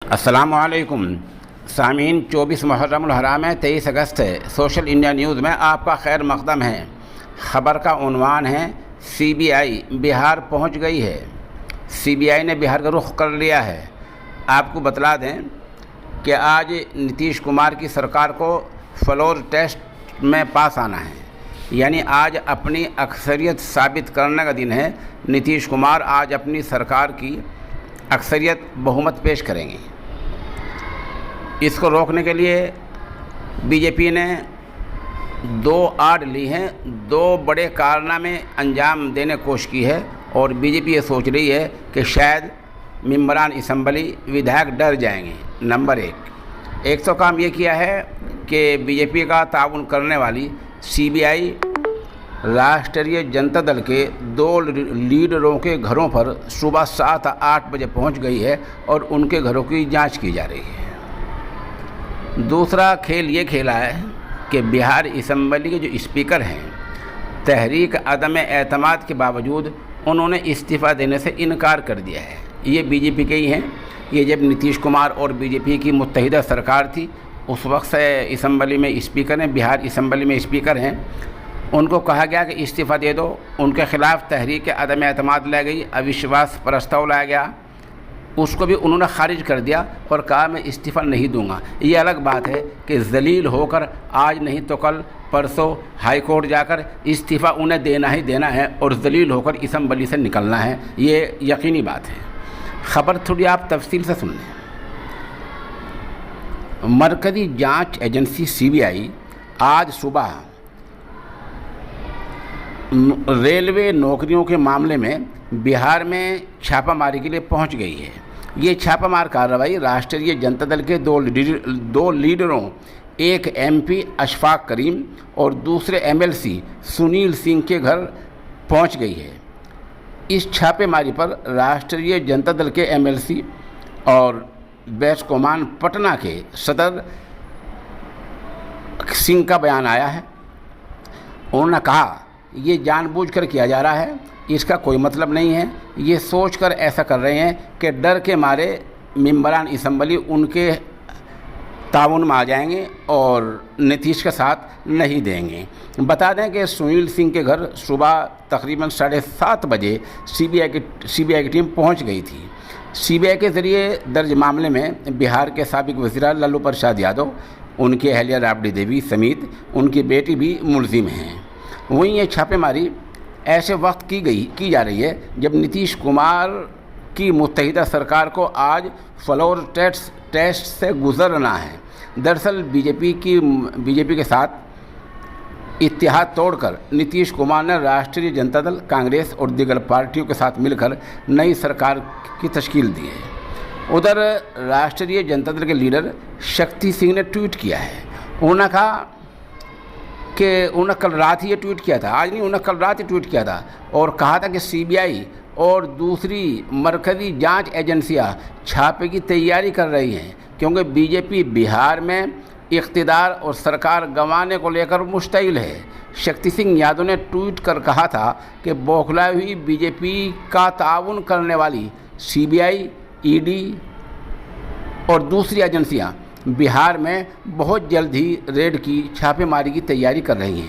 अस्सलामुअलैकुम सामीन। 24 मुहर्रमुल हराम है, 23 अगस्त है। सोशल इंडिया न्यूज़ में आपका खैर मकदम है। ख़बर का उन्वान है सीबीआई बिहार पहुंच गई है। सीबीआई ने बिहार का रुख कर लिया है। आपको बतला दें कि आज नीतीश कुमार की सरकार को फ्लोर टेस्ट में पास आना है, यानी आज अपनी अक्सरियत साबित करने का दिन है। नीतीश कुमार आज अपनी सरकार की अक्सरियत बहुमत पेश करेंगे। इसको रोकने के लिए बीजेपी ने दो आड़ ली हैं, दो बड़े कारनामे अंजाम देने की कोशिश की है और बीजेपी ये सोच रही है कि शायद मेंबरान असम्बली विधायक डर जाएंगे। नंबर एक तो काम ये किया है कि बीजेपी का ताउन करने वाली सीबीआई राष्ट्रीय जनता दल के दो लीडरों के घरों पर सुबह 7-8 बजे पहुंच गई है और उनके घरों की जांच की जा रही है। दूसरा खेल ये खेला है कि बिहार असम्बली के जो स्पीकर हैं, तहरीक अदम एतमाद के बावजूद उन्होंने इस्तीफ़ा देने से इनकार कर दिया है। ये बीजेपी के ही हैं। ये जब नीतीश कुमार और बीजेपी की मुत्तहिदा सरकार थी, उस वक्त से असम्बली में स्पीकर हैं, बिहार असम्बली में स्पीकर हैं। उनको कहा गया कि इस्तीफ़ा दे दो। उनके ख़िलाफ़ तहरीक अदम एतमाद लाई गई, अविश्वास प्रस्ताव लाया गया, उसको भी उन्होंने खारिज कर दिया और कहा मैं इस्तीफ़ा नहीं दूंगा। ये अलग बात है कि जलील होकर आज नहीं तो कल परसों हाई कोर्ट जाकर इस्तीफ़ा उन्हें देना ही देना है और जलील होकर असम्बली से निकलना है। ये यकीनी बात है। ख़बर थोड़ी आप तफसील से सुन लें। मरकज़ी जांच एजेंसी सीबीआई आज सुबह रेलवे नौकरियों के मामले में बिहार में छापामारी के लिए पहुंच गई है। ये छापामार कार्रवाई राष्ट्रीय जनता दल के दो लीडरों, एक एमपी अशफाक करीम और दूसरे एमएलसी सुनील सिंह के घर पहुंच गई है। इस छापेमारी पर राष्ट्रीय जनता दल के एमएलसी और बैस्कोमान पटना के सदर सिंह का बयान आया है। उन्होंने कहा ये जानबूझकर किया जा रहा है, इसका कोई मतलब नहीं है। ये सोचकर ऐसा कर रहे हैं कि डर के मारे मेंबरान असम्बली उनके ताउन में आ जाएंगे और नीतीश का साथ नहीं देंगे। बता दें कि सुनील सिंह के घर सुबह तकरीबन 7:30 बजे सीबीआई की टीम पहुंच गई थी। सीबीआई के ज़रिए दर्ज मामले में बिहार के साबिक वज़ीर लालू प्रसाद यादव, उनकी अहलिया राबड़ी देवी समेत उनकी बेटी भी मुलजिम हैं। वहीं ये छापेमारी ऐसे वक्त की जा रही है जब नीतीश कुमार की मुत्तहिदा सरकार को आज फ्लोर टेस्ट से गुजरना है। दरअसल बीजेपी के साथ इत्तेहाद तोड़कर नीतीश कुमार ने राष्ट्रीय जनता दल, कांग्रेस और दीगर पार्टियों के साथ मिलकर नई सरकार की तश्कील दी है। उधर राष्ट्रीय जनता दल के लीडर शक्ति सिंह ने ट्वीट किया है। उन्होंने कहा कि उन्होंने कल रात ही ये ट्वीट किया था, आज नहीं, उन्होंने कल रात ही ट्वीट किया था और कहा था कि सीबीआई और दूसरी मरकज़ी जांच एजेंसियां छापे की तैयारी कर रही हैं क्योंकि बीजेपी बिहार में इक़्तिदार और सरकार गंवाने को लेकर मुश्तइल है। शक्ति सिंह यादव ने ट्वीट कर कहा था कि बौखलाई हुई बीजेपी का ताउन करने वाली सीबीआई, ईडी और दूसरी एजेंसियां बिहार में बहुत जल्द ही रेड की छापेमारी की तैयारी कर रही हैं।